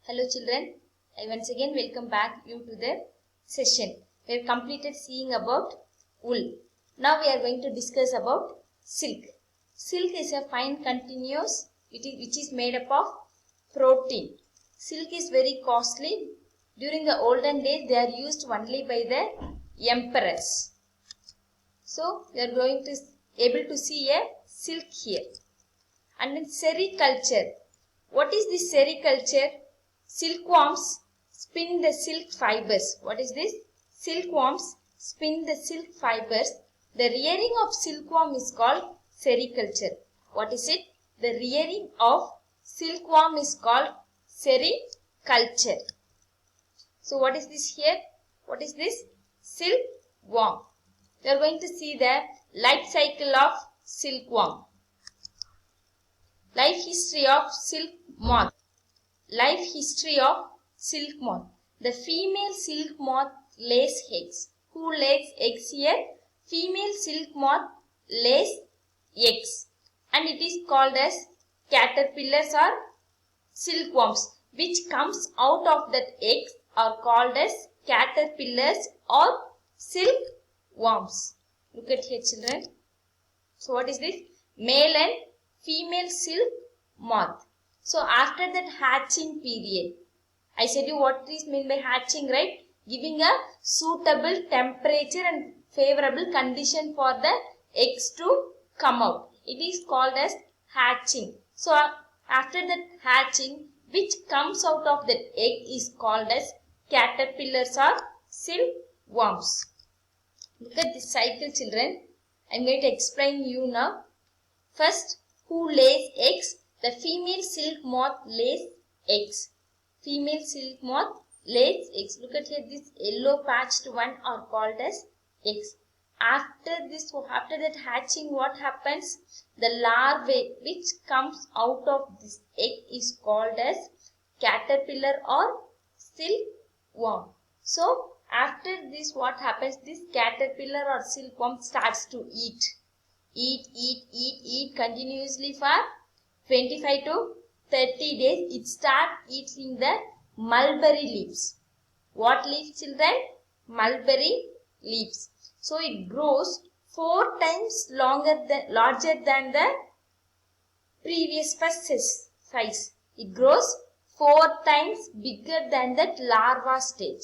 Hello children, I once again welcome back you to the session. We have completed seeing about wool. Now we are going to discuss about silk. Silk is a fine continuous which is made up of protein. Silk is very costly. During the olden days they are used only by the emperors. So we are going to able to see a silk here. And then sericulture. What is this sericulture? Silkworms spin the silk fibers. What is this? Silkworms spin the silk fibers. The rearing of silkworm is called sericulture. What is it? The rearing of silkworm is called sericulture. So what is this here? What is this? Silkworm. We are going to see the life cycle of silkworm. Life history of silk moth. Life history of silk moth. The female silk moth lays eggs. Who lays eggs here? Female silk moth lays eggs. And it is called as caterpillars or silkworms. Which comes out of that eggs are called as caterpillars or silkworms. Look at here children. So what is this? Male and female silk moth. So after that hatching period, I said you what is meant by hatching, right? Giving a suitable temperature and favorable condition for the eggs to come out. It is called as hatching. So after that hatching, which comes out of that egg is called as caterpillars or silkworms. Look at this cycle children. I am going to explain you now. First, who lays eggs? The female silk moth lays eggs. Female silk moth lays eggs. Look at here, this yellow patched one are called as eggs. After that hatching, what happens? The larvae which comes out of this egg is called as caterpillar or silkworm. So after this, what happens? This caterpillar or silkworm starts to eat continuously for 25 to 30 days. It starts eating the mulberry leaves. What leaves children? Mulberry leaves. So it grows 4 times larger than the previous first size. It grows 4 times bigger than that larva stage.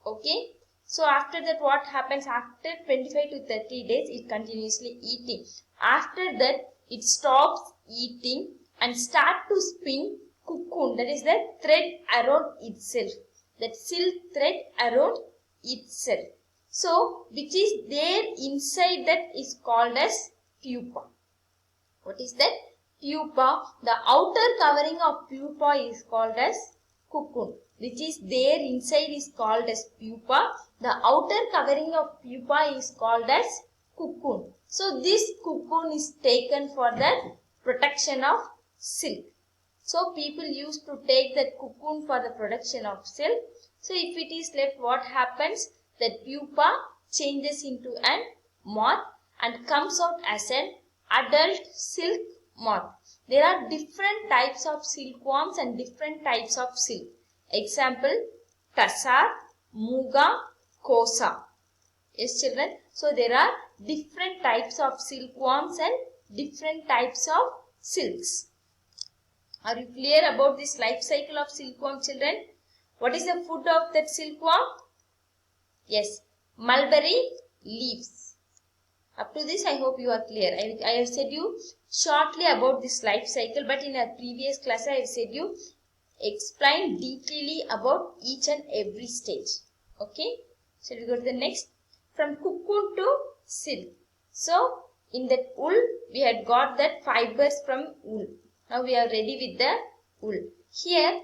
Okay. So after that what happens? After 25 to 30 days it continuously eating. After that it stops eating and start to spin cocoon. That is the thread around itself. That silk thread around itself. So which is there inside that is called as pupa. What is that? Pupa. The outer covering of pupa is called as cocoon. Which is there inside is called as pupa. The outer covering of pupa is called as cocoon. So this cocoon is taken for the protection of silk. So people used to take that cocoon for the production of silk. So if it is left, what happens? That pupa changes into an moth and comes out as an adult silk moth. There are different types of silkworms and different types of silk. Example, tassar, muga, kosa. Yes children. So there are different types of silkworms and different types of silks. Are you clear about this life cycle of silkworm children? What is the food of that silkworm? Yes, mulberry leaves. Up to this I hope you are clear. I have said you shortly about this life cycle, but in a previous class I have said you explain detailedly about each and every stage. Okay. So we go to the next. From cocoon to silk. So in that wool we had got that fibers from wool. Now we are ready with the wool. Here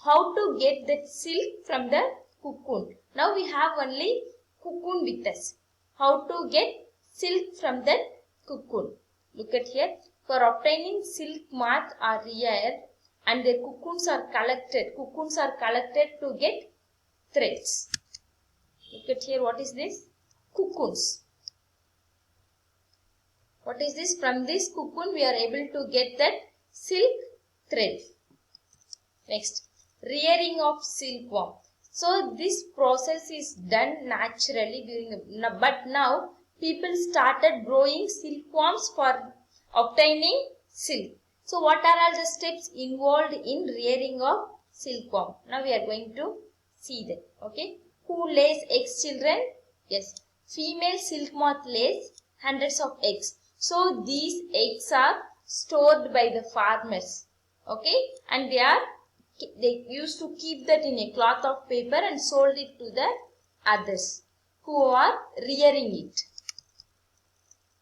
how to get that silk from the cocoon. Now we have only cocoon with us. How to get silk from that cocoon. Look at here. For obtaining silk moths are reared and their cocoons are collected. Cocoons are collected to get threads. Look at here. What is this? Cocoons. What is this? From this cocoon we are able to get that silk thread. Next. rearing of silkworm. So this process is done naturally but now people started growing silkworms for obtaining silk. So what are all the steps involved in rearing of silkworm? Now we are going to see that. Okay. Who lays eggs, children? Yes. Female silk moth lays hundreds of eggs. So these eggs are stored by the farmers. Okay. And they used to keep that in a cloth of paper and sold it to the others who are rearing it.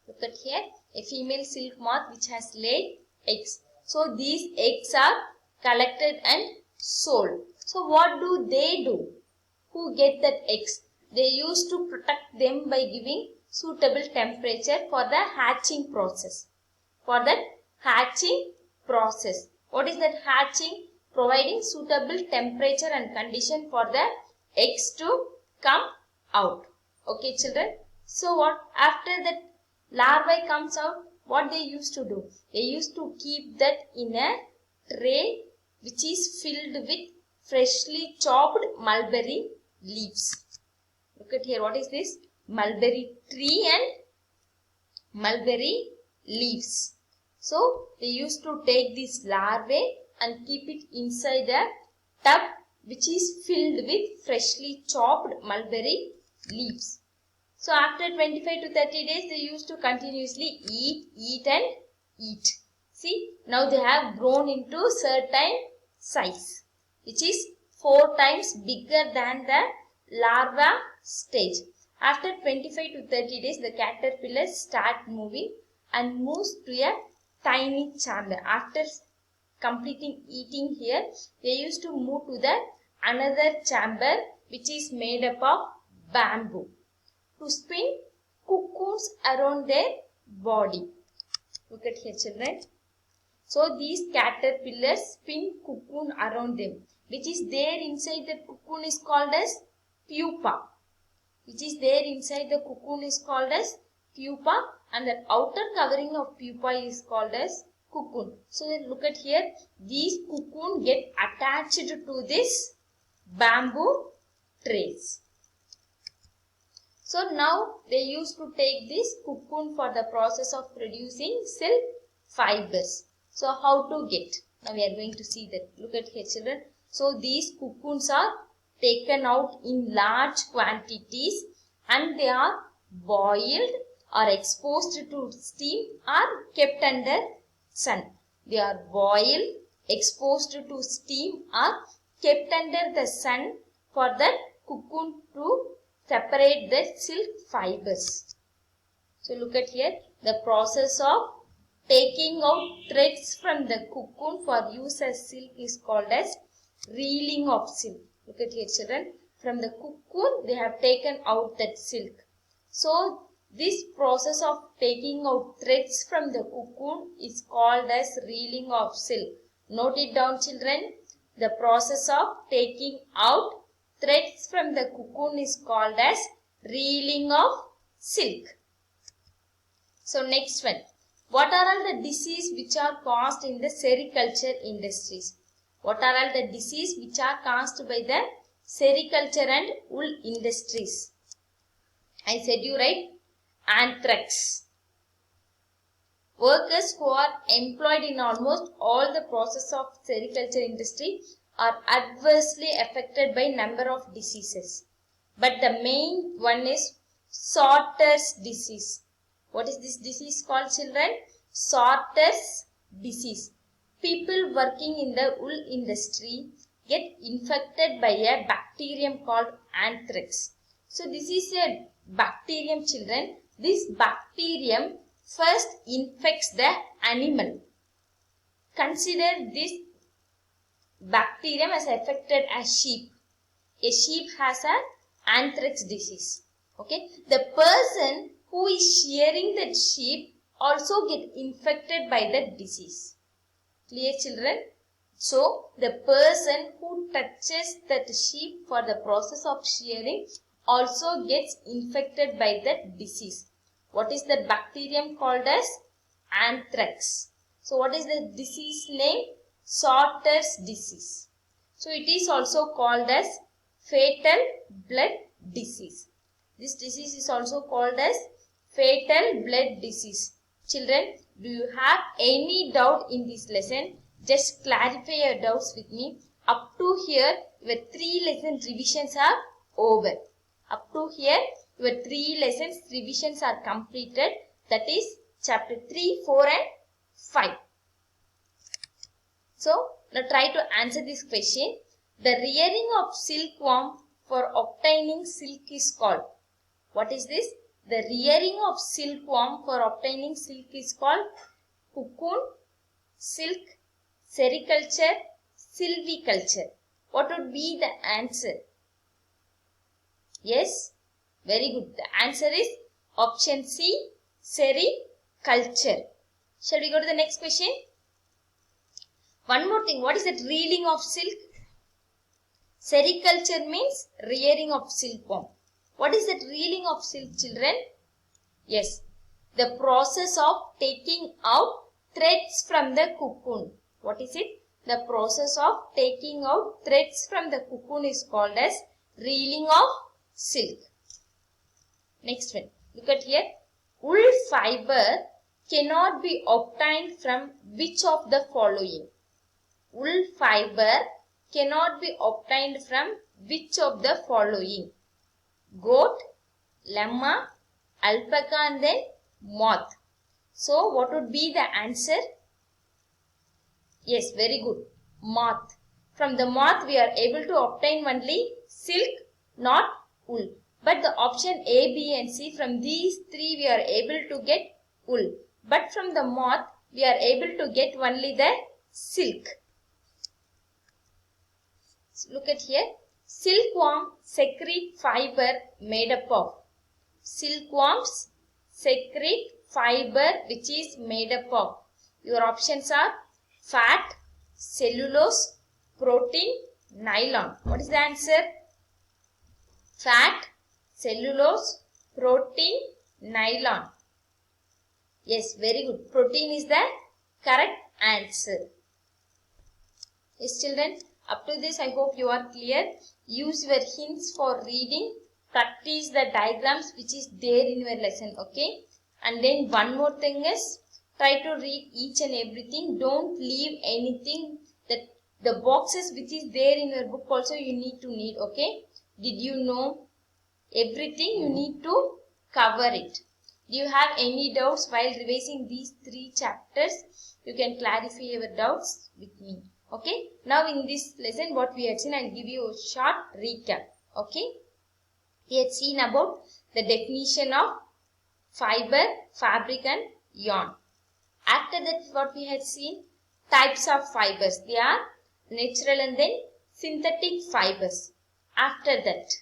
Look at here, a female silk moth which has laid eggs. So these eggs are collected and sold. So what do they do? Who get that eggs? They used to protect them by giving suitable temperature for the hatching process. For that hatching process. What is that hatching? Providing suitable temperature and condition for the eggs to come out. Okay, children. So what after that larvae comes out, what they used to do? They used to keep that in a tray which is filled with freshly chopped mulberry leaves. Look at here. What is this? Mulberry tree and mulberry leaves. So they used to take this larvae and keep it inside a tub which is filled with freshly chopped mulberry leaves. So after 25 to 30 days they used to continuously eat and eat. See, now they have grown into certain size which is 4 times bigger than the larva stage. After 25 to 30 days the caterpillars start moving and moves to a tiny chamber. After completing eating here, they used to move to the another chamber which is made up of bamboo to spin cocoons around their body. Look at here, children. So these caterpillars spin cocoon around them, which is there inside the cocoon is called as pupa. Which is there inside the cocoon is called as pupa, and the outer covering of pupa is called as cocoon. So look at here, these cocoon get attached to this bamboo trays. So now they used to take this cocoon for the process of producing silk fibers. So how to get? Now we are going to see that. Look at here, children. So these cocoons are taken out in large quantities and they are boiled or exposed to steam or kept under sun. They are boiled, exposed to steam or kept under the sun for the cocoon to separate the silk fibers. So look at here, the process of taking out threads from the cocoon for use as silk is called as reeling of silk. Look at here, children. From the cocoon, they have taken out that silk. So this process of taking out threads from the cocoon is called as reeling of silk. Note it down, children. The process of taking out threads from the cocoon is called as reeling of silk. So next one. What are all the diseases which are caused in the sericulture industries? What are all the diseases which are caused by the sericulture and wool industries? I said you right. Anthrax. Workers who are employed in almost all the process of sericulture industry are adversely affected by number of diseases. But the main one is Sorter's disease. What is this disease called, children? Sorter's disease. People working in the wool industry get infected by a bacterium called anthrax. So this is a bacterium, children. This bacterium first infects the animal. Consider this bacterium has affected a sheep. A sheep has an anthrax disease. Okay. The person who is shearing that sheep also get infected by that disease. Clear, children? So the person who touches that sheep for the process of shearing also gets infected by that disease. What is the bacterium called as? Anthrax. So what is the disease name? Sorter's disease. So it is also called as fatal blood disease. This disease is also called as fatal blood disease. Children, do you have any doubt in this lesson? Just clarify your doubts with me. Up to here, your 3 lesson revisions are over. Up to here, your 3 lessons revisions are completed. That is chapter 3, 4 and 5. So, now try to answer this question. The rearing of silkworm for obtaining silk is called. What is this? The rearing of silkworm for obtaining silk is called cocoon, silk, sericulture, silviculture. What would be the answer? Yes, very good. The answer is option C, sericulture. Shall we go to the next question? One more thing. What is that reeling of silk? Sericulture means rearing of silkworm. What is that reeling of silk, children? Yes, the process of taking out threads from the cocoon. What is it? The process of taking out threads from the cocoon is called as reeling of silk. Next one. Look at here. Wool fiber cannot be obtained from which of the following? Wool fiber cannot be obtained from which of the following? Goat, llama, alpaca and then moth. So, what would be the answer? Yes, very good. Moth. From the moth we are able to obtain only silk, not wool. But the option A, B and C, from these 3 we are able to get wool. But from the moth we are able to get only the silk. So look at here. Silkworm secrete fiber made up of. Silkworms secrete fiber which is made up of. Your options are fat, cellulose, protein, nylon. What is the answer? Fat, cellulose, protein, nylon. Yes, very good. Protein is the correct answer. Yes, children. Up to this, I hope you are clear. Use your hints for reading. Practice the diagrams which is there in your lesson, okay? And then one more thing is, try to read each and everything. Don't leave anything. That the boxes which is there in your book also you need to read, okay? Did you know everything? You need to cover it. Do you have any doubts while revising these 3 chapters? You can clarify your doubts with me. Okay, now in this lesson what we had seen, I'll give you a short recap. Okay, we had seen about the definition of fiber, fabric and yarn. After that what we had seen, types of fibers. They are natural and then synthetic fibers. After that,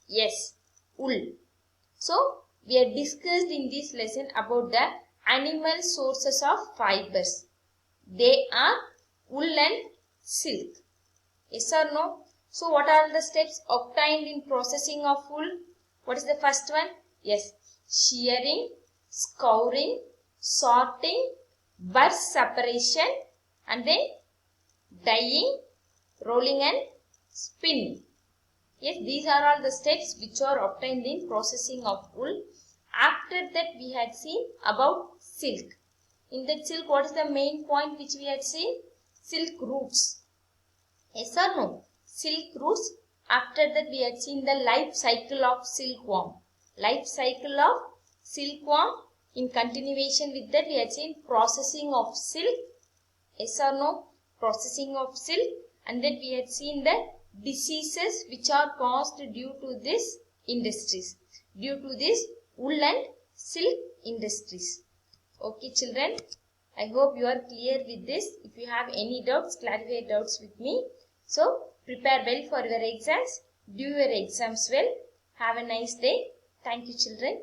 yes, wool. So, we had discussed in this lesson about the animal sources of fibers. They are wool and silk. Yes or no? So, what are the steps obtained in processing of wool? What is the first one? Yes, shearing, scouring, sorting, burst separation and then dyeing, rolling and spinning. Yes, these are all the steps which are obtained in processing of wool. After that we had seen about silk. In that silk, what is the main point which we had seen? Silk roots. Yes or no? Silk roots. After that we had seen the life cycle of silkworm. Life cycle of silkworm. In continuation with that we had seen processing of silk. Yes or no? Processing of silk. And then we had seen the diseases which are caused due to this industries. Due to this wool and silk industries. Okay children. I hope you are clear with this. If you have any doubts, clarify doubts with me. So, prepare well for your exams. Do your exams well. Have a nice day. Thank you children.